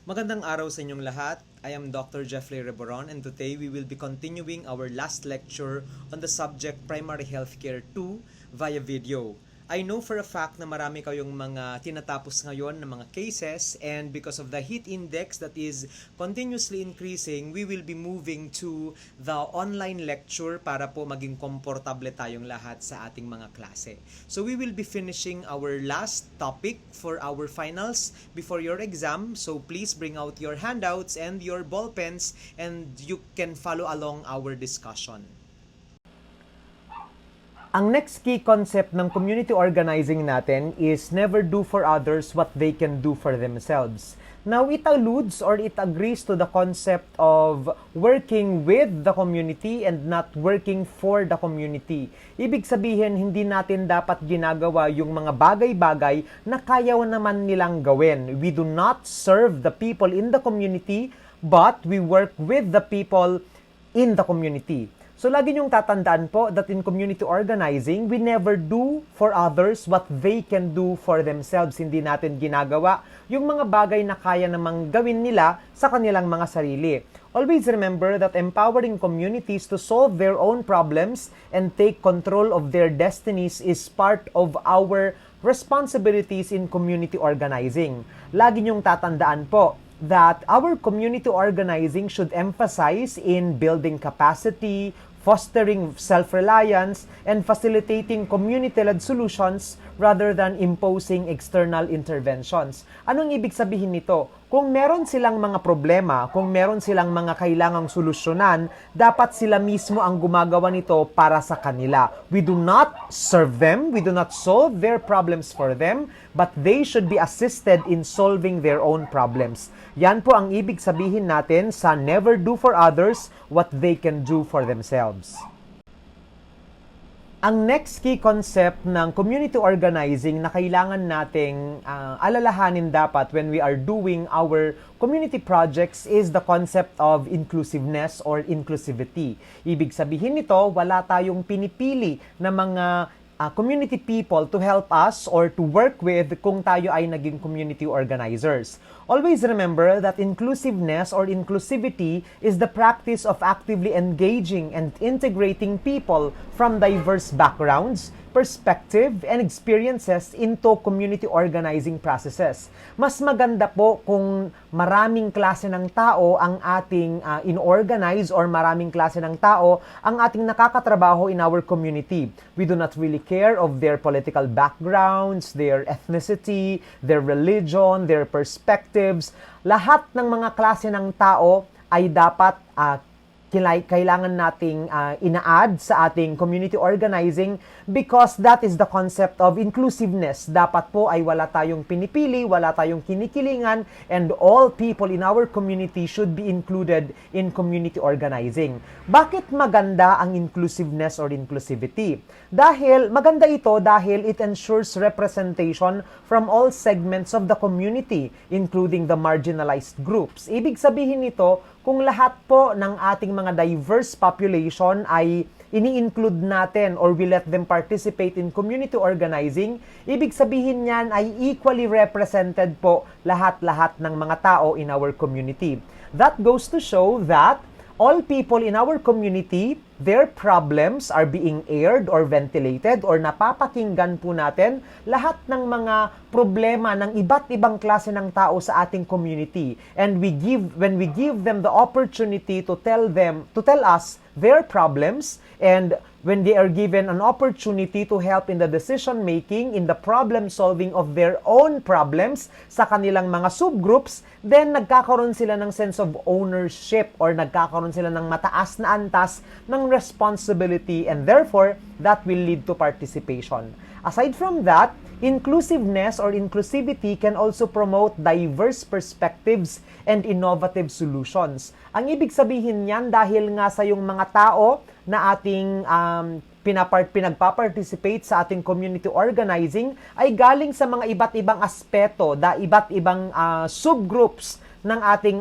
Magandang araw sa inyong lahat. I am Dr. Jeffrey Reboron and today we will be continuing our last lecture on the subject Primary Healthcare 2 via video. I know for a fact na marami kayong mga tinatapos ngayon ng mga cases, and because of the heat index that is continuously increasing, we will be moving to the online lecture para po maging komportable tayong lahat sa ating mga klase. So we will be finishing our last topic for our finals before your exam. So please bring out your handouts and your ball pens and you can follow along our discussion. Ang next key concept ng community organizing natin is never do for others what they can do for themselves. Now, it alludes or it agrees to the concept of working with the community and not working for the community. Ibig sabihin, hindi natin dapat ginagawa yung mga bagay-bagay na kaya naman nilang gawin. We do not serve the people in the community, but we work with the people in the community. So, lagi niyong tatandaan po that in community organizing, we never do for others what they can do for themselves. Hindi natin ginagawa yung mga bagay na kaya namang gawin nila sa kanilang mga sarili. Always remember that empowering communities to solve their own problems and take control of their destinies is part of our responsibilities in community organizing. Lagi niyong tatandaan po that our community organizing should emphasize in building capacity, fostering self-reliance, and facilitating community-led solutions rather than imposing external interventions. Anong ibig sabihin nito? Kung meron silang mga problema, kung meron silang mga kailangang solusyonan, dapat sila mismo ang gumagawa nito para sa kanila. We do not serve them, we do not solve their problems for them, but they should be assisted in solving their own problems. Yan po ang ibig sabihin natin sa never do for others what they can do for themselves. Ang next key concept ng community organizing na kailangan nating alalahanin dapat when we are doing our community projects is the concept of inclusiveness or inclusivity. Ibig sabihin nito, wala tayong pinipili na mga community people to help us or to work with kung tayo ay naging community organizers. Always remember that inclusiveness or inclusivity is the practice of actively engaging and integrating people from diverse backgrounds, perspective, and experiences into community organizing processes. Mas maganda po kung maraming klase ng tao ang ating inorganize or maraming klase ng tao ang ating nakakatrabaho in our community. We do not really care of their political backgrounds, their ethnicity, their religion, their perspectives. Lahat ng mga klase ng tao ay dapat kailangan nating ina-add sa ating community organizing because that is the concept of inclusiveness. Dapat po ay wala tayong pinipili, wala tayong kinikilingan, and all people in our community should be included in community organizing. Bakit maganda ang inclusiveness or inclusivity? Maganda ito dahil it ensures representation from all segments of the community, including the marginalized groups. Ibig sabihin nito, kung lahat po ng ating mga diverse population ay ini-include natin or we let them participate in community organizing, ibig sabihin niyan ay equally represented po lahat-lahat ng mga tao in our community. That goes to show that all people in our community, their problems are being aired or ventilated or napapakinggan po natin lahat ng mga problema ng iba't ibang klase ng tao sa ating community. And when we give them the opportunity to tell us their problems, and when they are given an opportunity to help in the decision making, in the problem solving of their own problems sa kanilang mga subgroups, then nagkakaroon sila ng sense of ownership or nagkakaroon sila ng mataas na antas ng responsibility, and therefore that will lead to participation. Aside from that, inclusiveness or inclusivity can also promote diverse perspectives and innovative solutions. Ang ibig sabihin niyan, dahil nga sa yung mga tao na ating pinagpa-participate sa ating community organizing ay galing sa mga iba't ibang aspeto, iba't ibang subgroups ng ating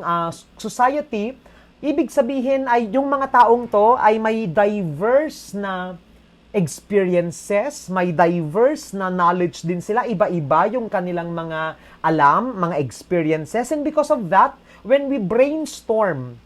society. Ibig sabihin ay yung mga taong to ay may diverse na experiences, may diverse na knowledge din sila, iba-iba yung kanilang mga alam, mga experiences, and because of that, when we brainstorm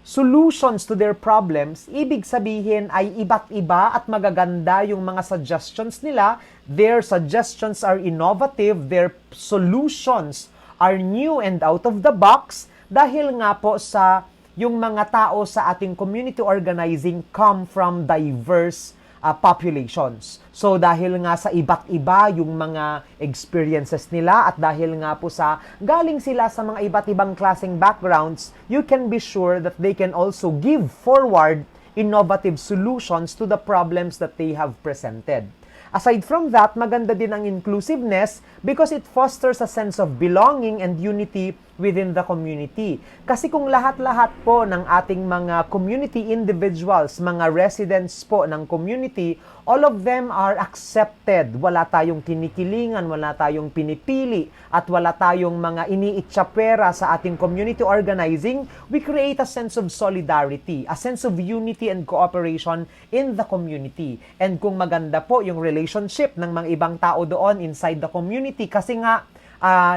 solutions to their problems, ibig sabihin ay iba't iba at magaganda yung mga suggestions nila. Their suggestions are innovative, their solutions are new and out of the box dahil nga po sa yung mga tao sa ating community organizing come from diverse populations. So dahil nga sa iba't iba yung mga experiences nila at dahil nga po sa galing sila sa mga iba't ibang klaseng backgrounds, you can be sure that they can also give forward innovative solutions to the problems that they have presented. Aside from that, maganda din ang inclusiveness because it fosters a sense of belonging and unity within the community. Kasi kung lahat-lahat po ng ating mga community individuals, mga residents po ng community, all of them are accepted. Wala tayong kinikilingan, wala tayong pinipili, at wala tayong mga iniitsapwera sa ating community organizing, we create a sense of solidarity, a sense of unity and cooperation in the community. And kung maganda po yung relationship ng mga ibang tao doon inside the community, kasi nga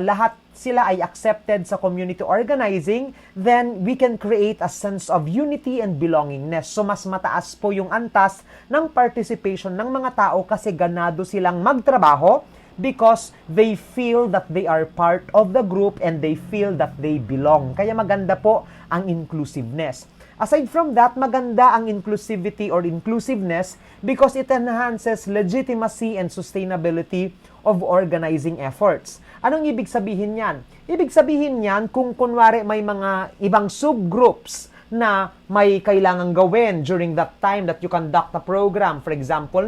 lahat sila ay accepted sa community organizing, then we can create a sense of unity and belongingness. So mas mataas po yung antas ng participation ng mga tao kasi ganado silang magtrabaho because they feel that they are part of the group and they feel that they belong. Kaya maganda po ang inclusiveness. Aside from that, maganda ang inclusivity or inclusiveness because it enhances legitimacy and sustainability of organizing efforts. Anong ibig sabihin yan? Ibig sabihin yan kung kunwari may mga ibang subgroups na may kailangang gawin during that time that you conduct a program. For example,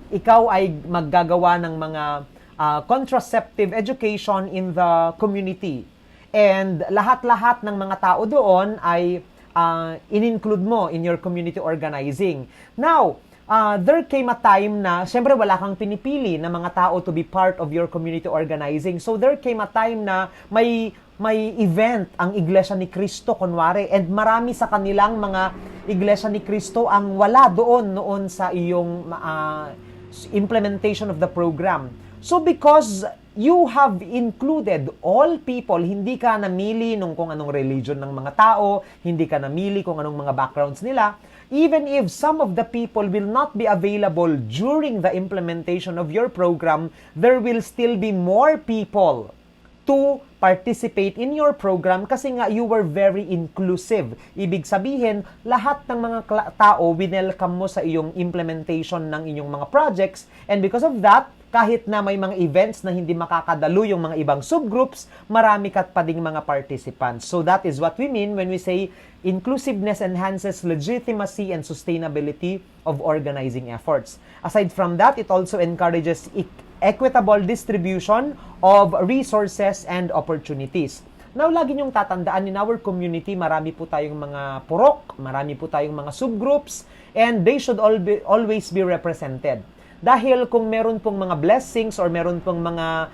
ikaw ay maggagawa ng mga contraceptive education in the community. And lahat-lahat ng mga tao doon ay in-include mo in your community organizing. Now, there came a time na, syempre wala kang pinipili na mga tao to be part of your community organizing. So there came a time na may event ang Iglesia ni Cristo, kunwari, and marami sa kanilang mga Iglesia ni Cristo ang wala doon noon sa iyong implementation of the program. So because you have included all people, hindi ka namili nung kung anong religion ng mga tao, hindi ka namili kung anong mga backgrounds nila, even if some of the people will not be available during the implementation of your program, there will still be more people to participate in your program kasi nga you were very inclusive. Ibig sabihin, lahat ng mga tao winelcome mo sa iyong implementation ng inyong mga projects, and because of that, kahit na may mga events na hindi makakadalo yung mga ibang subgroups, marami ka pa ding mga participants. So that is what we mean when we say inclusiveness enhances legitimacy and sustainability of organizing efforts. Aside from that, it also encourages equitable distribution of resources and opportunities. Now, lagi niyong tatandaan, in our community, marami po tayong mga purok, marami po tayong mga subgroups, and they should always be represented. Dahil kung meron pong mga blessings or meron pong mga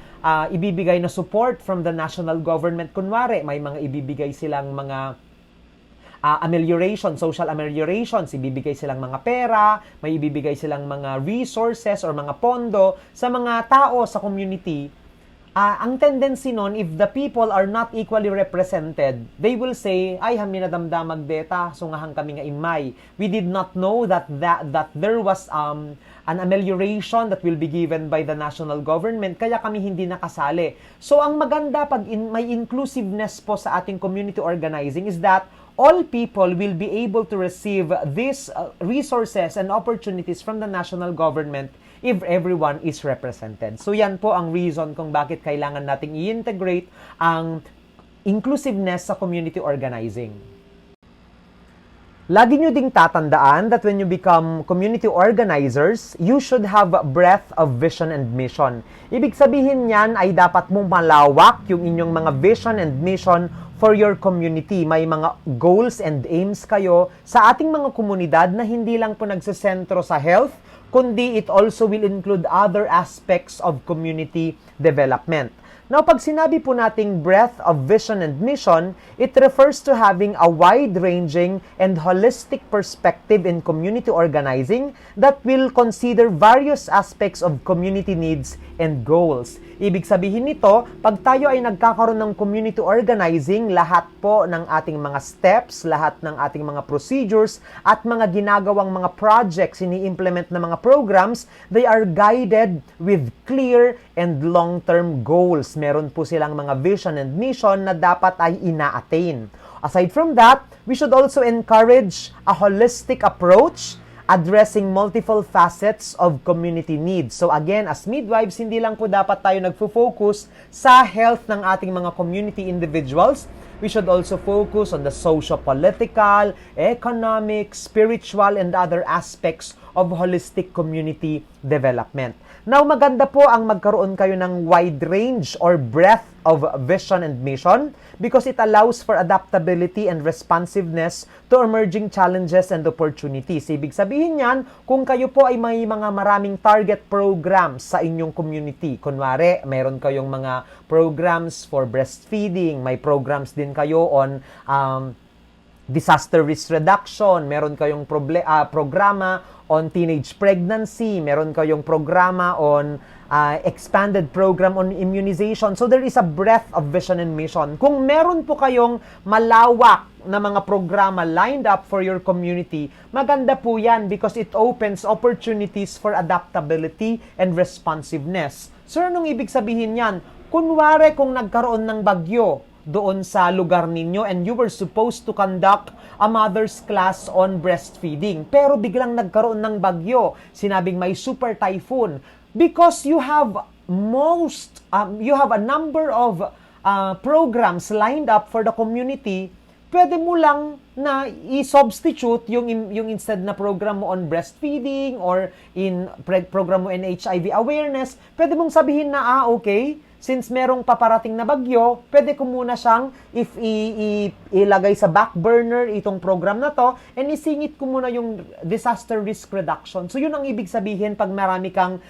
ibibigay na support from the national government, kunwari, may mga ibibigay silang mga social ameliorations, ibibigay silang mga pera, may ibibigay silang mga resources or mga pondo sa mga tao sa community, ang tendency nun, if the people are not equally represented, they will say, ay, hami na damdamag deta, sungahang kami nga imay. We did not know that there was an amelioration that will be given by the national government, kaya kami hindi nakasali. So, ang maganda pag may inclusiveness po sa ating community organizing is that all people will be able to receive these resources and opportunities from the national government if everyone is represented. So yan po ang reason kung bakit kailangan nating i-integrate ang inclusiveness sa community organizing. Lagi nyo ding tatandaan that when you become community organizers, you should have breadth of vision and mission. Ibig sabihin niyan ay dapat mong malawak yung inyong mga vision and mission for your community. May mga goals and aims kayo sa ating mga komunidad na hindi lang po nagsisentro sa health, kundi it also will include other aspects of community development. Now, pag sinabi po nating breadth of vision and mission, it refers to having a wide-ranging and holistic perspective in community organizing that will consider various aspects of community needs and goals. Ibig sabihin nito, pag tayo ay nagkakaroon ng community organizing, lahat po ng ating mga steps, lahat ng ating mga procedures, at mga ginagawang mga projects, ini-implement na mga programs, they are guided with clear and long-term goals. Meron po silang mga vision and mission na dapat ay ina-attain. Aside from that, we should also encourage a holistic approach addressing multiple facets of community needs. So again, as midwives, hindi lang po dapat tayo nagfo-focus sa health ng ating mga community individuals. We should also focus on the socio-political, economic, spiritual, and other aspects of holistic community development. Now, maganda po ang magkaroon kayo ng wide range or breadth of vision and mission because it allows for adaptability and responsiveness to emerging challenges and opportunities. Ibig sabihin yan, kung kayo po ay may mga maraming target programs sa inyong community, kunwari, mayroon kayong mga programs for breastfeeding, may programs din kayo on disaster risk reduction, meron kayong programa on teenage pregnancy, meron kayong programa on expanded program on immunization. So there is a breadth of vision and mission. Kung meron po kayong malawak na mga programa lined up for your community, maganda po yan because it opens opportunities for adaptability and responsiveness. So anong ibig sabihin yan? Kunwari kung nagkaroon ng bagyo doon sa lugar ninyo and you were supposed to conduct a mother's class on breastfeeding. Pero biglang nagkaroon ng bagyo, sinabing may super typhoon. Because you have a number of programs lined up for the community, pwede mo lang na i-substitute yung instead na program mo on breastfeeding or in program mo in HIV awareness, pwede mong sabihin na, okay, since merong paparating na bagyo, pwede ko muna siyang ilagay sa back burner itong program na to and isingit ko muna yung disaster risk reduction. So yun ang ibig sabihin pag marami kang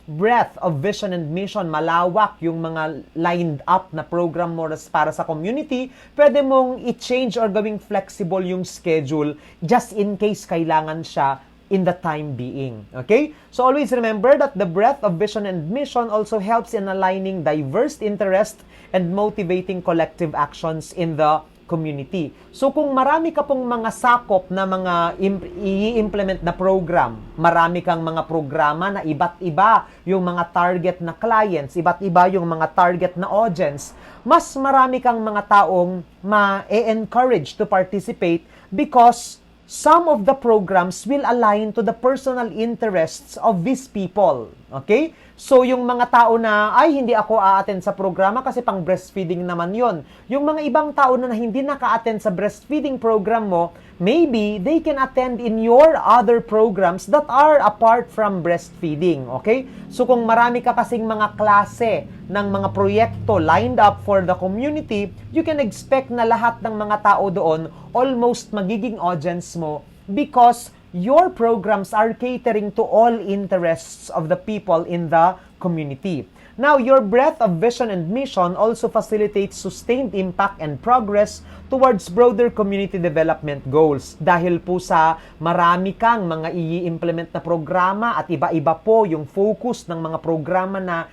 breadth of vision and mission, malawak yung mga lined up na program mo para sa community, pwede mong i-change or gawing flexible yung schedule just in case kailangan siya in the time being. Okay? So always remember that the breadth of vision and mission also helps in aligning diverse interests and motivating collective actions in the community. So kung marami ka pong mga sakop na mga i-implement na program, marami kang mga programa na iba't iba yung mga target na clients, iba't iba yung mga target na audience, mas marami kang mga taong ma-encourage to participate because some of the programs will align to the personal interests of these people. Okay? So, yung mga tao na, hindi ako a-attend sa programa kasi pang breastfeeding naman yon. Yung mga ibang tao na hindi naka-attend sa breastfeeding program mo, maybe they can attend in your other programs that are apart from breastfeeding. Okay? So, kung marami ka kasing mga klase ng mga proyekto lined up for the community, you can expect na lahat ng mga tao doon almost magiging audience mo because your programs are catering to all interests of the people in the community. Now, your breadth of vision and mission also facilitates sustained impact and progress towards broader community development goals. Dahil po sa marami kang mga i-implement na programa at iba-iba po yung focus ng mga programa na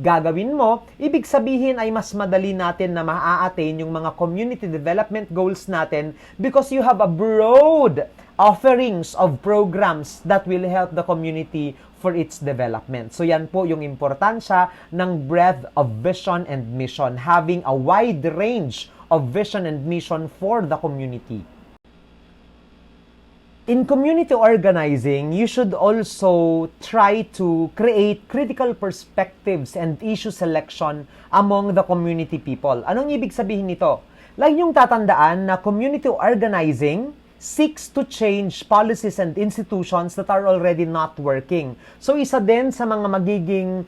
gagawin mo, ibig sabihin ay mas madali natin na maa-attain yung mga community development goals natin because you have a broad offerings of programs that will help the community for its development. So yan po yung importansya ng breadth of vision and mission, having a wide range of vision and mission for the community. In community organizing, you should also try to create critical perspectives and issue selection among the community people. Anong ibig sabihin nito? Lagi niyong tatandaan na community organizing seeks to change policies and institutions that are already not working. So isa din sa mga magiging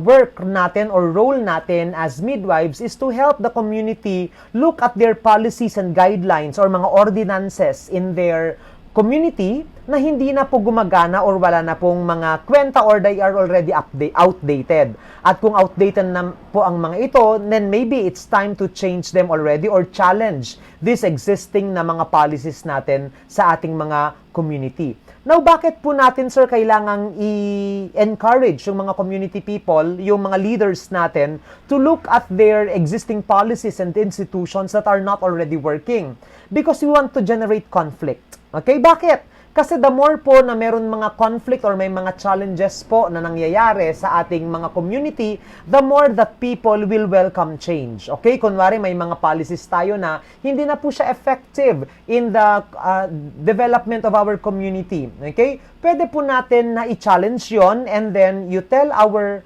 work natin or role natin as midwives is to help the community look at their policies and guidelines or mga ordinances in their community na hindi na po gumagana or wala na pong mga kwenta or they are already outdated. At kung outdated na po ang mga ito, then maybe it's time to change them already or challenge this existing na mga policies natin sa ating mga community. Now, bakit po natin, sir, kailangang i-encourage yung mga community people, yung mga leaders natin, to look at their existing policies and institutions that are not already working? Because we want to generate conflict. Okay, bakit? Kasi the more po na meron mga conflict or may mga challenges po na nangyayari sa ating mga community, the more that people will welcome change. Okay? Kunwari may mga policies tayo na hindi na po siya effective in the development of our community. Okay? Pwede po natin na i-challenge yon and then you tell our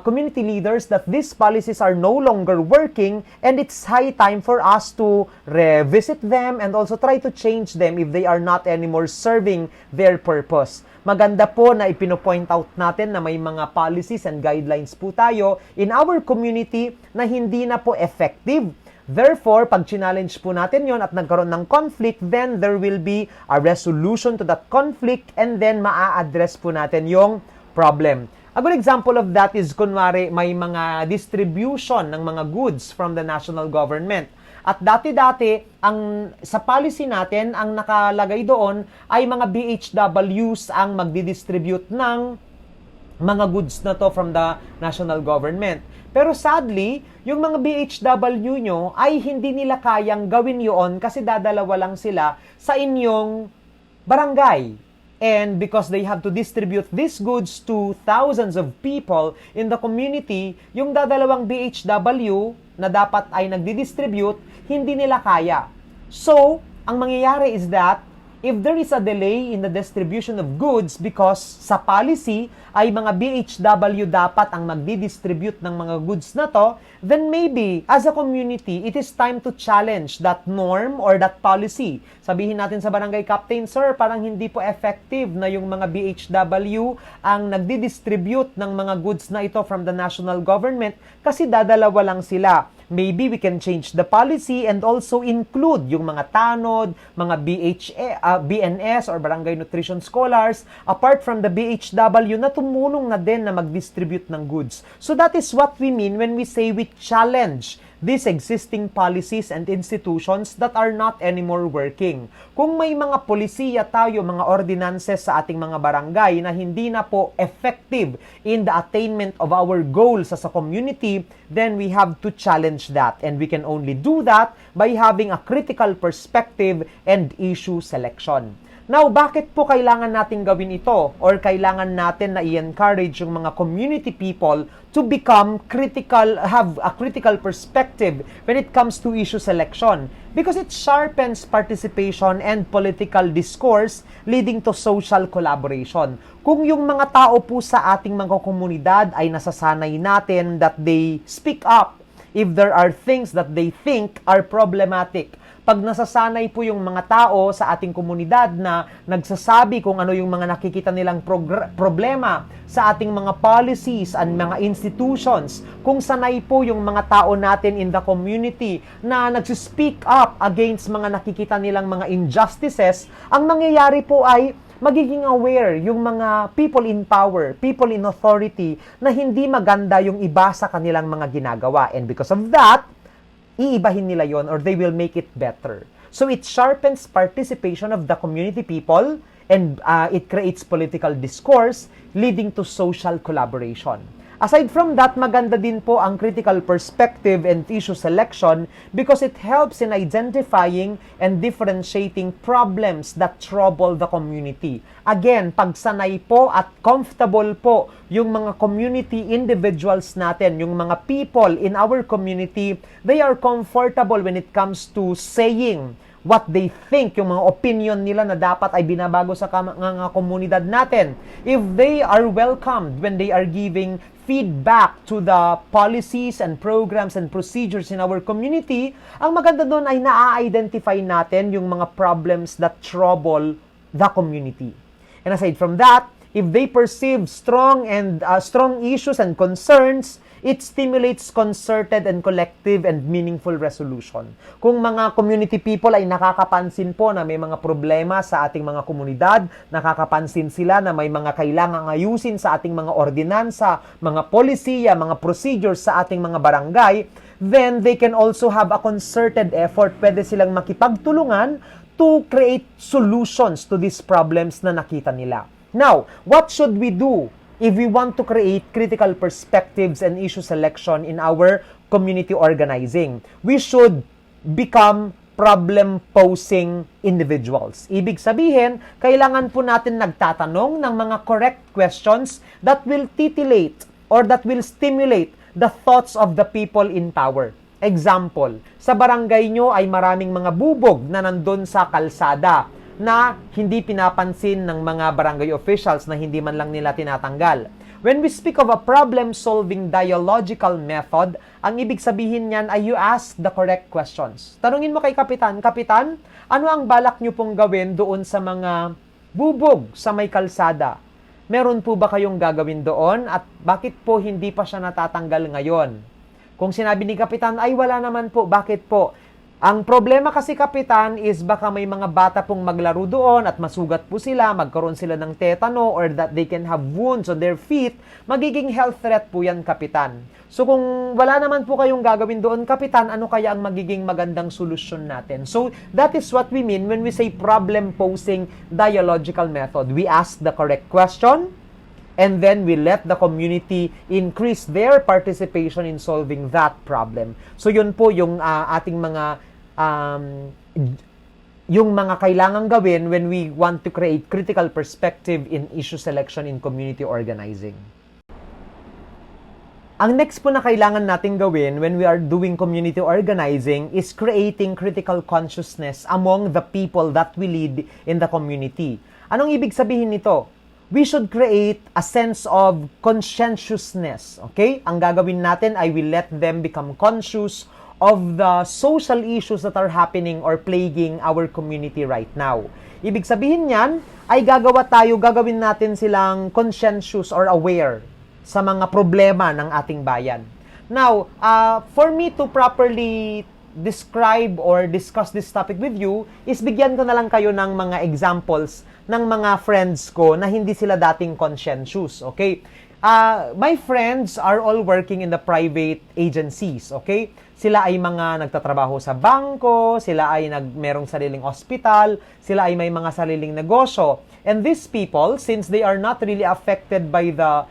community leaders that these policies are no longer working and it's high time for us to revisit them and also try to change them if they are not anymore serving their purpose. Maganda po na ipino-point out natin na may mga policies and guidelines po tayo in our community na hindi na po effective. Therefore, pag challenge po natin yon at nagkaroon ng conflict, then there will be a resolution to that conflict and then maa-address po natin yung problem. A good example of that is, kunwari, may mga distribution ng mga goods from the national government. At dati-dati, sa policy natin, ang nakalagay doon ay mga BHWs ang magdidistribute ng mga goods na to from the national government. Pero sadly, yung mga BHW nyo ay hindi nila kayang gawin yun kasi dadalawa lang sila sa inyong barangay. And because they have to distribute these goods to thousands of people in the community, yung dadalawang BHW na dapat ay nagdi-distribute, hindi nila kaya. So, ang mangyayari is that if there is a delay in the distribution of goods because sa policy ay mga BHW dapat ang magdi-distribute ng mga goods na to, then maybe as a community, it is time to challenge that norm or that policy. Sabihin natin sa barangay captain, sir, parang hindi po effective na yung mga BHW ang nagdi-distribute ng mga goods na ito from the national government kasi dadalawa lang sila. Maybe we can change the policy and also include yung mga tanod, mga BNS or Barangay Nutrition Scholars, apart from the BHW na tumulong na din na mag-distribute ng goods. So that is what we mean when we say we challenge these existing policies and institutions that are not anymore working. Kung may mga polisiya tayo, mga ordinances sa ating mga barangay na hindi na po effective in the attainment of our goals as a community, then we have to challenge that. And we can only do that by having a critical perspective and issue selection. Now, bakit po kailangan natin gawin ito or kailangan natin na i-encourage yung mga community people to become critical, have a critical perspective when it comes to issue selection? Because it sharpens participation and political discourse leading to social collaboration. Kung yung mga tao po sa ating mga komunidad ay nasasanay natin that they speak up if there are things that they think are problematic. Pag nasasanay po yung mga tao sa ating komunidad na nagsasabi kung ano yung mga nakikita nilang problema sa ating mga policies and mga institutions, kung sanay po yung mga tao natin in the community na nagsispeak up against mga nakikita nilang mga injustices, ang mangyayari po ay magiging aware yung mga people in power, people in authority na hindi maganda yung iba sa kanilang mga ginagawa. And because of that, iibahin nila yon or they will make it better. So it sharpens participation of the community people and it creates political discourse leading to social collaboration. Aside from that, maganda din po ang critical perspective and issue selection because it helps in identifying and differentiating problems that trouble the community. Again, pagsanay po at comfortable po yung mga community individuals natin, yung mga people in our community, they are comfortable when it comes to saying what they think, yung mga opinion nila na dapat ay binabago sa mga komunidad natin. If they are welcomed when they are giving feedback to the policies and programs and procedures in our community, ang maganda doon ay na-identify natin yung mga problems that trouble the community. And aside from that, if they perceive strong issues and concerns it stimulates concerted and collective and meaningful resolution. Kung mga community people ay nakakapansin po na may mga problema sa ating mga komunidad, nakakapansin sila na may mga kailangang ayusin sa ating mga ordinansa, mga polisiya, mga procedures sa ating mga barangay, then they can also have a concerted effort. Pwede silang makipagtulungan to create solutions to these problems na nakita nila. Now, what should we do if we want to create critical perspectives and issue selection in our community organizing? We should become problem-posing individuals. Ibig sabihin, kailangan po natin nagtatanong ng mga correct questions that will titillate or that will stimulate the thoughts of the people in power. Example, sa barangay nyo ay maraming mga bubog na nandun sa kalsada na hindi pinapansin ng mga barangay officials na hindi man lang nila tinatanggal. When we speak of a problem-solving dialogical method, ang ibig sabihin niyan ay you ask the correct questions. Tanungin mo kay Kapitan, Kapitan, ano ang balak nyo pong gawin doon sa mga bubog sa may kalsada? Meron po ba kayong gagawin doon at bakit po hindi pa siya natatanggal ngayon? Kung sinabi ni Kapitan, ay wala naman po, bakit po? Ang problema kasi, Kapitan, is baka may mga bata pong maglaro doon at masugat po sila, magkaroon sila ng tetano or that they can have wounds on their feet, magiging health threat po yan, Kapitan. So kung wala naman po kayong gagawin doon, Kapitan, ano kaya ang magiging magandang solusyon natin? So that is what we mean when we say problem-posing dialogical method. We ask the correct question, and then we let the community increase their participation in solving that problem. So yun po yung ating mga yung mga kailangang gawin when we want to create critical perspective in issue selection in community organizing. Ang next po na kailangan nating gawin when we are doing community organizing is creating critical consciousness among the people that we lead in the community. Anong ibig sabihin nito? We should create a sense of conscientiousness, okay? Ang gagawin natin ay we let them become conscious of the social issues that are happening or plaguing our community right now. Ibig sabihin niyan ay gagawin natin silang conscientious or aware sa mga problema ng ating bayan. Now, for me to properly describe or discuss this topic with you is bigyan ko na lang kayo ng mga examples ng mga friends ko na hindi sila dating conscientious, okay? My friends are all working in the private agencies, okay? Sila ay mga nagtatrabaho sa bangko, sila ay merong sariling ospital, sila ay may mga sariling negosyo. And these people, since they are not really affected by the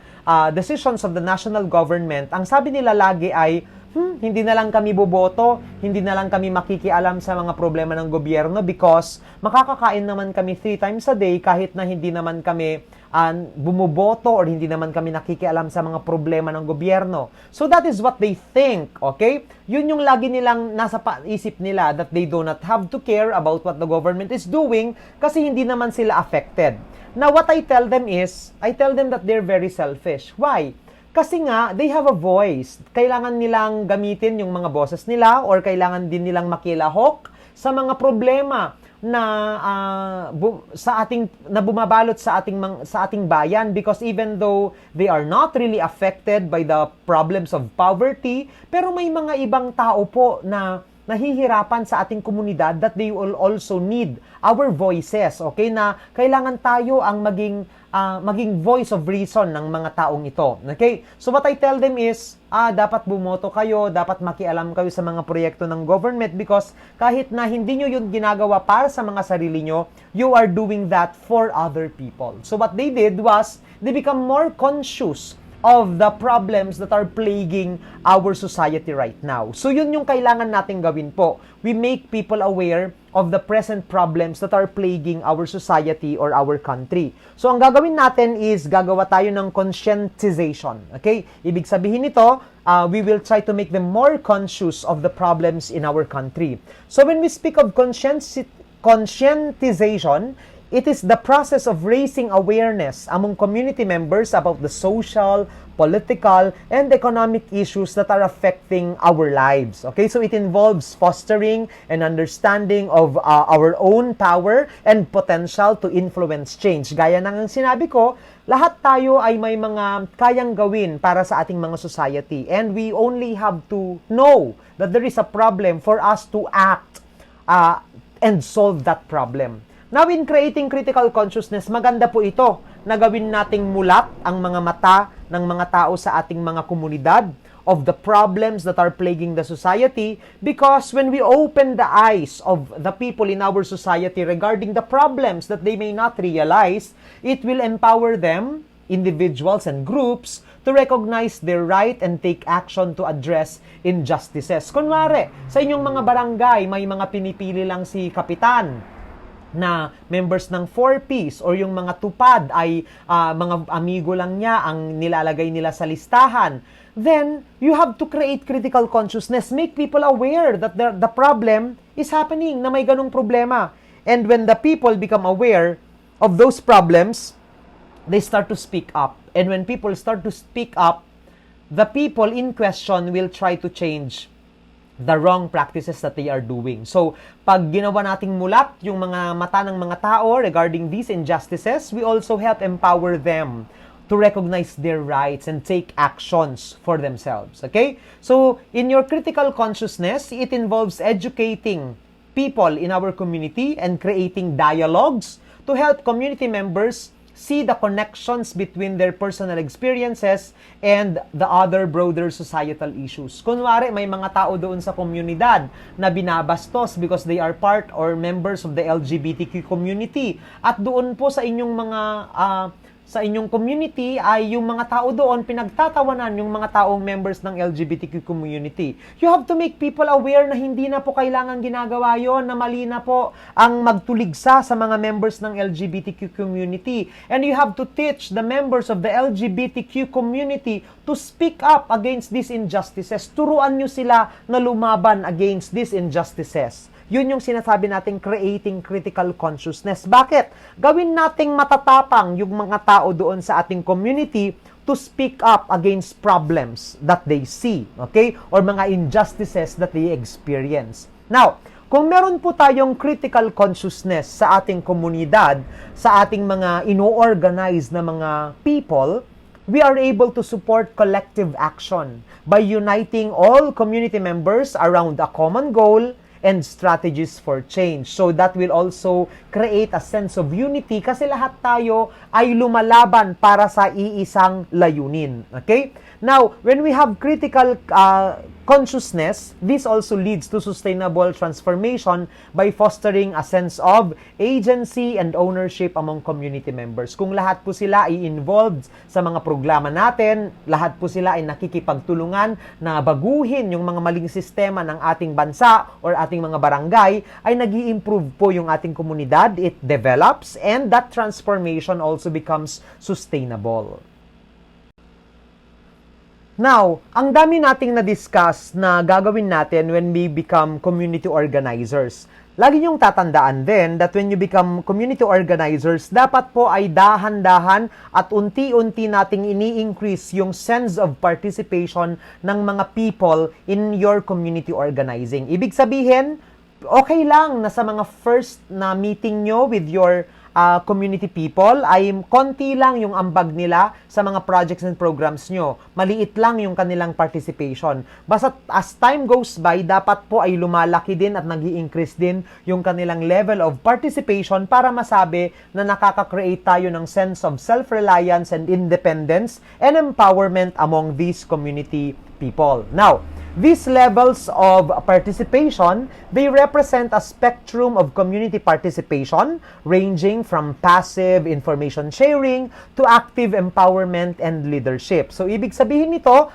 decisions of the national government, ang sabi nila lagi ay, hindi na lang kami boboto, hindi na lang kami makikialam sa mga problema ng gobyerno because makakakain naman kami 3 times a day kahit na hindi naman kami bumuboto or hindi naman kami nakikialam sa mga problema ng gobyerno. So that is what they think, okay? Yun yung lagi nilang nasa isip nila that they do not have to care about what the government is doing kasi hindi naman sila affected. Now what I tell them is, I tell them that they're very selfish. Why? Kasi nga, they have a voice. Kailangan nilang gamitin yung mga boses nila or kailangan din nilang makilahok sa mga problema na bumabalot sa ating bayan because even though they are not really affected by the problems of poverty, pero may mga ibang tao po na nahihirapan sa ating komunidad that they will also need our voices, okay? Na kailangan tayo ang maging voice of reason ng mga taong ito, okay? So what I tell them is, dapat bumoto kayo, dapat makialam kayo sa mga proyekto ng government because kahit na hindi nyo yun ginagawa para sa mga sarili nyo, you are doing that for other people. So what they did was, they become more conscious of the problems that are plaguing our society right now. So yun yung kailangan nating gawin po. We make people aware of the present problems that are plaguing our society or our country. So ang gagawin natin is gagawa tayo ng conscientization. Okay? Ibig sabihin nito, we will try to make them more conscious of the problems in our country. So when we speak of conscientization, it is the process of raising awareness among community members about the social, political, and economic issues that are affecting our lives. Okay, so it involves fostering an understanding of our own power and potential to influence change. Gaya ng sinabi ko, lahat tayo ay may mga kayang gawin para sa ating mga society, and we only have to know that there is a problem for us to act and solve that problem. Now, in creating critical consciousness, maganda po ito na gawin nating mulat ang mga mata ng mga tao sa ating mga komunidad of the problems that are plaguing the society, because when we open the eyes of the people in our society regarding the problems that they may not realize, it will empower them, individuals and groups, to recognize their right and take action to address injustices. Kunwari, sa inyong mga barangay, may mga pinipili lang si kapitan na members ng 4Ps, or yung mga tupad ay mga amigo lang niya ang nilalagay nila sa listahan, then you have to create critical consciousness, make people aware that the problem is happening, na may ganung problema. And when the people become aware of those problems, they start to speak up. And when people start to speak up, the people in question will try to change the wrong practices that they are doing. So, pag ginawa nating mulat yung mga mata ng mga tao regarding these injustices, we also help empower them to recognize their rights and take actions for themselves. Okay? So, in your critical consciousness, it involves educating people in our community and creating dialogues to help community members see the connections between their personal experiences and the other broader societal issues. Kunwari, may mga tao doon sa komunidad na binabastos because they are part or members of the LGBTQ community. At doon po sa inyong mga sa inyong community ay yung mga tao doon pinagtatawanan yung mga taong members ng LGBTQ community. You have to make people aware na hindi na po kailangan ginagawa yon, na mali na po ang magtuligsa sa mga members ng LGBTQ community. And you have to teach the members of the LGBTQ community to speak up against these injustices. Turuan nyo sila na lumaban against these injustices. Yun yung sinasabi nating creating critical consciousness. Bakit? Gawin nating matatapang yung mga tao doon sa ating community to speak up against problems that they see, okay? Or mga injustices that they experience. Now, kung meron po tayong critical consciousness sa ating komunidad, sa ating mga ino-organize na mga people, we are able to support collective action by uniting all community members around a common goal and strategies for change. So that will also create a sense of unity kasi lahat tayo ay lumalaban para sa iisang layunin. Okay? Now, when we have critical consciousness, this also leads to sustainable transformation by fostering a sense of agency and ownership among community members. Kung lahat po sila ay involved sa mga programa natin, lahat po sila ay nakikipagtulungan na baguhin yung mga maling sistema ng ating bansa or ating mga barangay, ay nag-i-improve po yung ating komunidad, it develops, and that transformation also becomes sustainable. Now, ang dami nating na-discuss na gagawin natin when we become community organizers. Lagi niyong tatandaan din that when you become community organizers, dapat po ay dahan-dahan at unti-unti nating ini-increase yung sense of participation ng mga people in your community organizing. Ibig sabihin, okay lang na sa mga first na meeting nyo with your community people ay konti lang yung ambag nila sa mga projects and programs nyo. Maliit lang yung kanilang participation. Basta as time goes by, dapat po ay lumalaki din at nag-i-increase din yung kanilang level of participation para masabi na nakaka-create tayo ng sense of self-reliance and independence and empowerment among these community people. Now, these levels of participation, they represent a spectrum of community participation ranging from passive information sharing to active empowerment and leadership. So, ibig sabihin nito,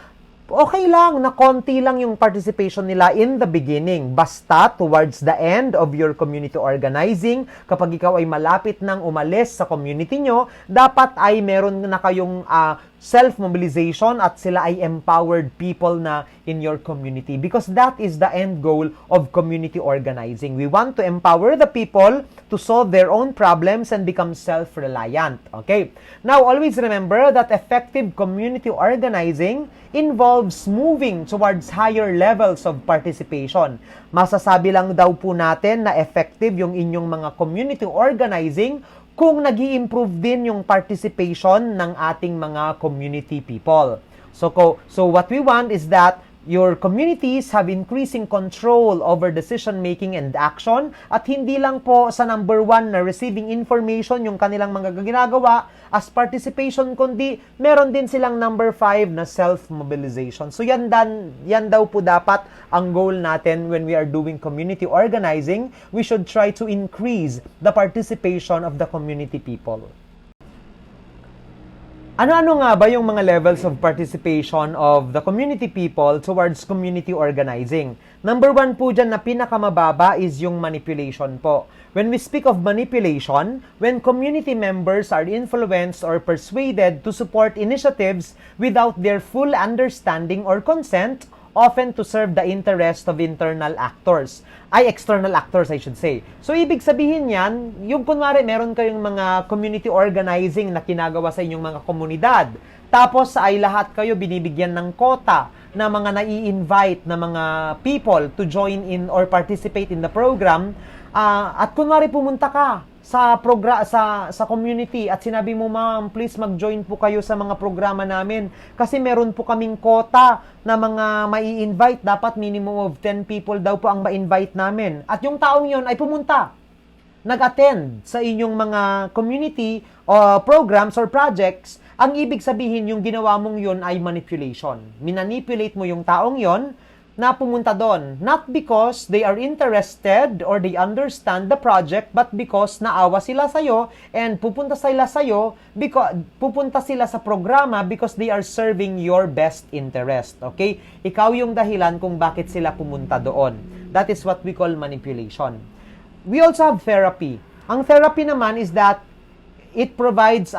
okay lang na konti lang yung participation nila in the beginning. Basta towards the end of your community organizing, kapag ikaw ay malapit nang umalis sa community nyo, dapat ay meron na kayong self-mobilization at sila ay empowered people na in your community, because that is the end goal of community organizing. We want to empower the people to solve their own problems and become self-reliant. Okay? Now, always remember that effective community organizing involves moving towards higher levels of participation. Masasabi lang daw po natin na effective yung inyong mga community organizing kung nag-i-improve din yung participation ng ating mga community people. So what we want is that your communities have increasing control over decision-making and action, at hindi lang po sa number 1 na receiving information yung kanilang mga ginagawa as participation, kundi meron din silang number 5 na self-mobilization. So yan daw po dapat ang goal natin when we are doing community organizing. We should try to increase the participation of the community people. Ano-ano nga ba yung mga levels of participation of the community people towards community organizing? Number 1 po dyan na pinakamababa is yung manipulation po. When we speak of manipulation, when community members are influenced or persuaded to support initiatives without their full understanding or consent, often to serve the interest of external actors, I should say. So, ibig sabihin yan, yung kunwari, meron kayong mga community organizing na kinagawa sa inyong mga komunidad. Tapos, ay lahat kayo binibigyan ng quota na mga nai-invite na mga people to join in or participate in the program. At kunwari, pumunta ka sa community at sinabi mo, ma'am, please mag-join po kayo sa mga programa namin kasi meron po kaming quota na mga mai-invite, dapat minimum of 10 people daw po ang ma-invite namin. At yung taong yon ay pumunta, nag-attend sa inyong mga community programs or projects. Ang ibig sabihin, yung ginawa mong yon ay manipulation. Minanipulate mo yung taong yon na pumunta doon. Not because they are interested or they understand the project, but because naawa sila sa'yo and pupunta sila sa programa because they are serving your best interest. Okay? Ikaw yung dahilan kung bakit sila pumunta doon. That is what we call manipulation. We also have therapy. Ang therapy naman is that it provides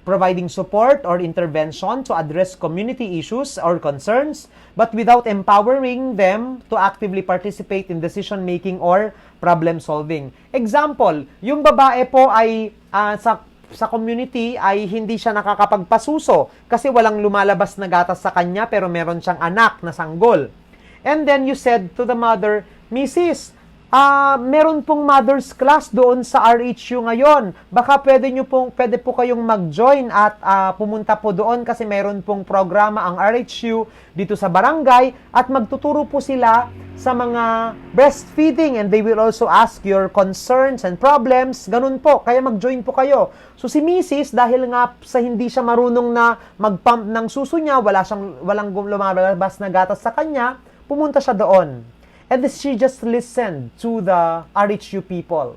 providing support or intervention to address community issues or concerns, but without empowering them to actively participate in decision-making or problem-solving. Example, yung babae po ay sa community ay hindi siya nakakapagpasuso kasi walang lumalabas na gatas sa kanya pero meron siyang anak na sanggol. And then you said to the mother, Mrs., meron pong mother's class doon sa RHU ngayon. Baka pwede po kayong mag-join at pumunta po doon kasi meron pong programa ang RHU dito sa barangay at magtuturo po sila sa mga breastfeeding and they will also ask your concerns and problems. Ganun po, kaya mag-join po kayo. So si Mrs., dahil nga sa hindi siya marunong na mag-pump ng suso niya, walang lumalabas na gatas sa kanya, pumunta siya doon. And she just listened to the RHU people.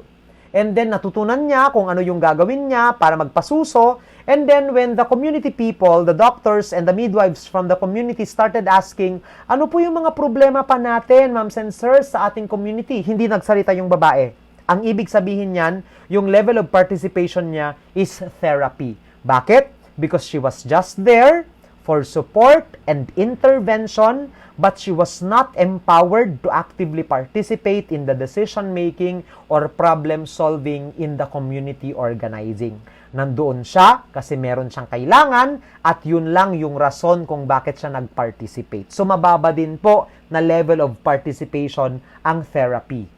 And then natutunan niya kung ano yung gagawin niya para magpasuso. And then when the community people, the doctors and the midwives from the community started asking, ano po yung mga problema pa natin, ma'ams and sirs, sa ating community? Hindi nagsalita yung babae. Ang ibig sabihin niyan, yung level of participation niya is therapy. Bakit? Because she was just there for support and intervention, but she was not empowered to actively participate in the decision-making or problem-solving in the community organizing. Nandoon siya kasi meron siyang kailangan at yun lang yung rason kung bakit siya nag-participate. So mababa din po na level of participation ang therapy.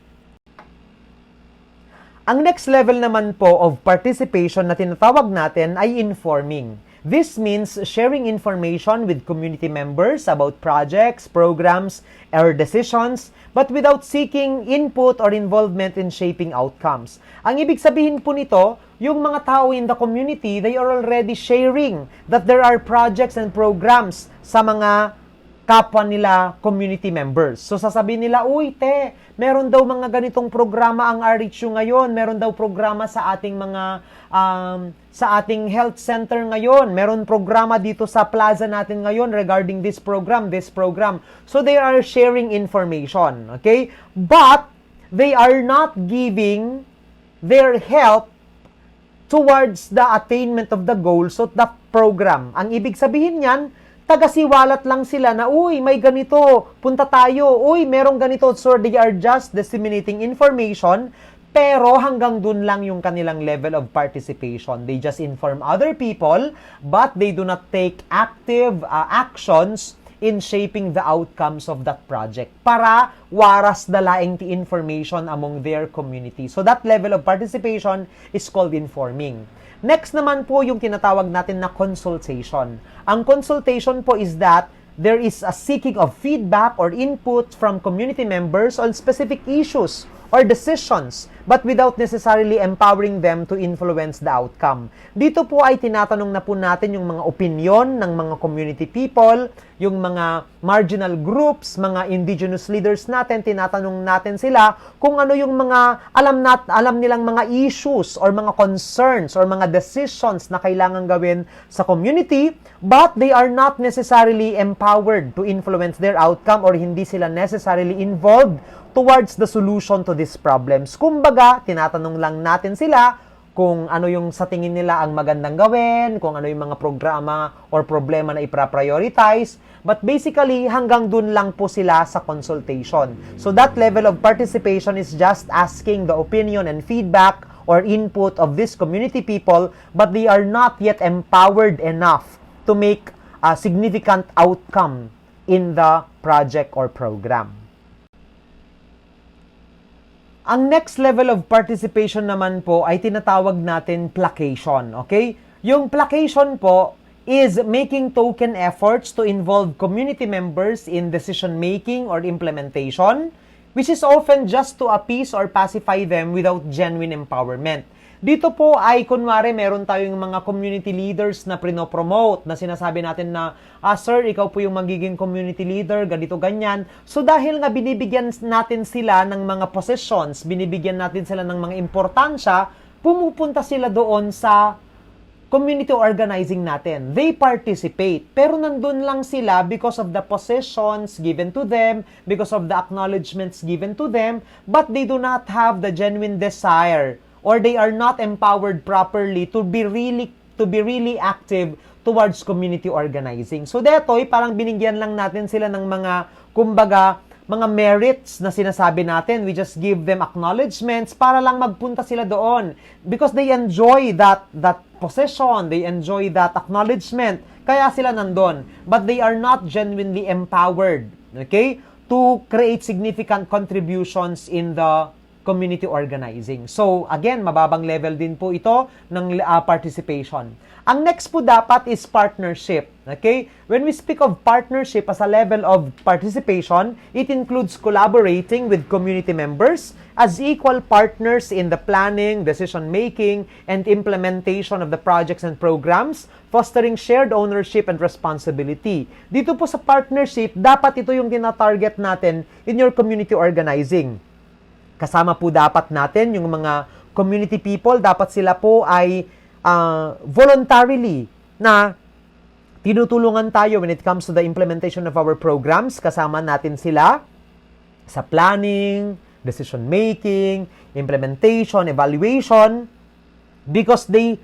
Ang next level naman po of participation na tinatawag natin ay informing. This means sharing information with community members about projects, programs, or decisions, but without seeking input or involvement in shaping outcomes. Ang ibig sabihin po nito, yung mga tao in the community, they are already sharing that there are projects and programs sa mga kapwa nila community members. So sasabihin nila, uy te, meron daw mga ganitong programa ang RHU ngayon, meron daw programa sa ating mga sa ating health center ngayon, meron programa dito sa plaza natin ngayon regarding this program. So they are sharing information, okay? But they are not giving their help towards the attainment of the goals of the program. Ang ibig sabihin niyan, taga-siwalat lang sila na, uy, may ganito, punta tayo, uy, merong ganito. So they are just disseminating information, pero hanggang dun lang yung kanilang level of participation. They just inform other people, but they do not take active actions in shaping the outcomes of that project para waras dalaing the information among their community. So that level of participation is called informing. Next naman po yung tinatawag natin na consultation. Ang consultation po is that there is a seeking of feedback or input from community members on specific issues or decisions, but without necessarily empowering them to influence the outcome. Dito po ay tinatanong na po natin yung mga opinion ng mga community people, yung mga marginal groups, mga indigenous leaders natin, tinatanong natin sila kung ano yung mga alam nilang mga issues or mga concerns or mga decisions na kailangan gawin sa community, but they are not necessarily empowered to influence their outcome or hindi sila necessarily involved towards the solution to these problems. Kumbaga, tinatanong lang natin sila kung ano yung sa tingin nila ang magandang gawin, kung ano yung mga programa or problema na ipra-prioritize. But basically, hanggang dun lang po sila sa consultation. So that level of participation is just asking the opinion and feedback or input of these community people, but they are not yet empowered enough to make a significant outcome in the project or program. Ang next level of participation naman po ay tinatawag natin placation, okay? Yung placation po is making token efforts to involve community members in decision-making or implementation, which is often just to appease or pacify them without genuine empowerment. Dito po ay, kunwari, meron tayong mga community leaders na prinopromote, na sinasabi natin na, sir, ikaw po yung magiging community leader, ganito, ganyan. So, dahil nga binibigyan natin sila ng mga positions, binibigyan natin sila ng mga importansya, pumupunta sila doon sa community organizing natin. They participate, pero nandun lang sila because of the positions given to them, because of the acknowledgements given to them, but they do not have the genuine desire or they are not empowered properly to be really active towards community organizing. So deto'y parang binigyan lang natin sila ng mga, kumbaga, mga merits na sinasabi natin. We just give them acknowledgements para lang magpunta sila doon because they enjoy that position, they enjoy that acknowledgement. Kaya sila nandun. But they are not genuinely empowered, okay, to create significant contributions in the community organizing. So, again, mababang level din po ito ng participation. Ang next po dapat is partnership. Okay? When we speak of partnership as a level of participation, it includes collaborating with community members as equal partners in the planning, decision-making, and implementation of the projects and programs, fostering shared ownership and responsibility. Dito po sa partnership, dapat ito yung tina-target natin in your community organizing. Kasama po dapat natin yung mga community people, dapat sila po ay voluntarily na tinutulungan tayo when it comes to the implementation of our programs. Kasama natin sila sa planning, decision-making, implementation, evaluation, because they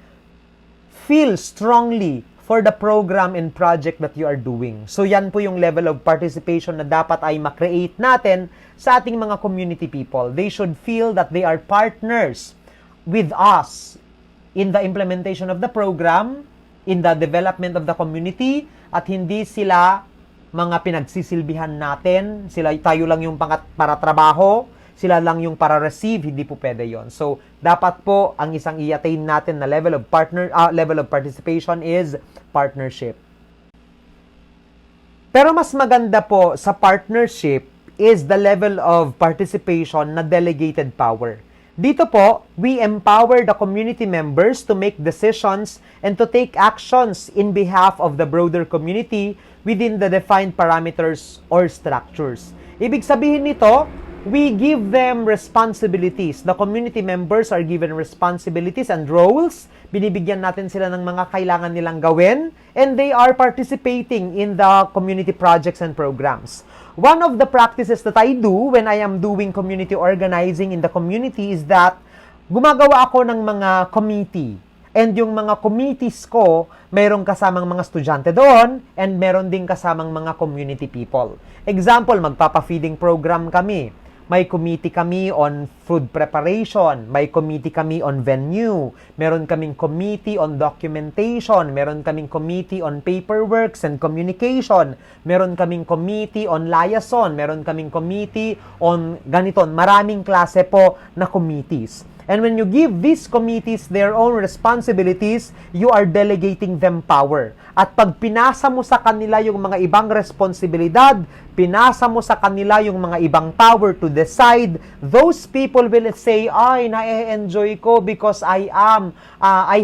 feel strongly for the program and project that you are doing. So yan po yung level of participation na dapat ay ma-create natin sa ating mga community people. They should feel that they are partners with us in the implementation of the program, in the development of the community, at hindi sila mga pinagsisilbihan natin, tayo lang yung para trabaho, sila lang yung para receive, hindi po pwede yon. So, dapat po ang isang i-attain natin na level of participation is partnership. Pero mas maganda po sa partnership is the level of participation na delegated power. Dito po, we empower the community members to make decisions and to take actions in behalf of the broader community within the defined parameters or structures. Ibig sabihin nito, we give them responsibilities. The community members are given responsibilities and roles. Binibigyan natin sila ng mga kailangan nilang gawin, and they are participating in the community projects and programs. One of the practices that I do when I am doing community organizing in the community is that gumagawa ako ng mga committee. And yung mga committees ko, mayroong kasamang mga estudyante doon and meron din kasamang mga community people. Example, magpapa-feeding program kami. May committee kami on food preparation, may committee kami on venue, meron kaming committee on documentation, meron kaming committee on paperworks and communication, meron kaming committee on liaison, meron kaming committee on ganiton, maraming klase po na committees. And when you give these committees their own responsibilities, you are delegating them power. At pag pinasa mo sa kanila yung mga ibang responsibilidad, pinasa mo sa kanila yung mga ibang power to decide, those people will say, ay, na-enjoy ko because I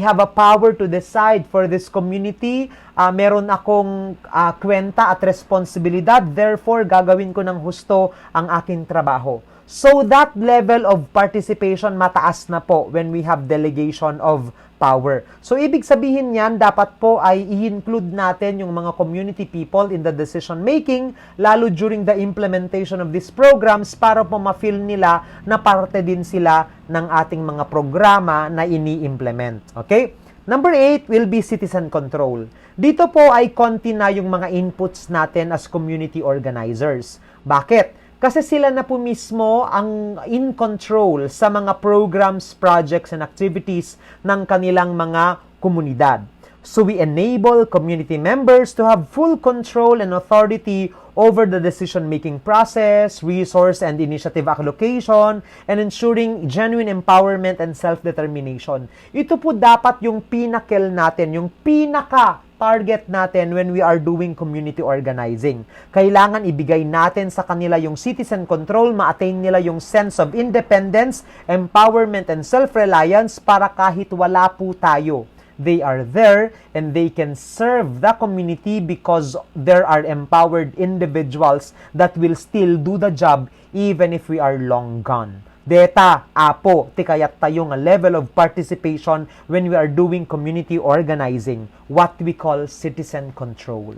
have a power to decide for this community. Meron akong kwenta at responsibilidad, therefore gagawin ko ng husto ang aking trabaho. So that level of participation mataas na po when we have delegation of power. So ibig sabihin niyan, dapat po ay i-include natin yung mga community people in the decision making, lalo during the implementation of these programs para po ma-feel nila na parte din sila ng ating mga programa na ini-implement. Okay? Number 8 will be citizen control. Dito po ay konti na yung mga inputs natin as community organizers. Bakit? Kasi sila na po mismo ang in control sa mga programs, projects, and activities ng kanilang mga komunidad. So we enable community members to have full control and authority over the decision-making process, resource and initiative allocation, and ensuring genuine empowerment and self-determination. Ito po dapat yung pinnacle natin, yung pinaka-target natin when we are doing community organizing. Kailangan ibigay natin sa kanila yung citizen control, ma-attain nila yung sense of independence, empowerment, and self-reliance para kahit wala po tayo, they are there and they can serve the community because there are empowered individuals that will still do the job even if we are long gone. Deta, apo, tikayat tayo nga level of participation when we are doing community organizing, what we call citizen control.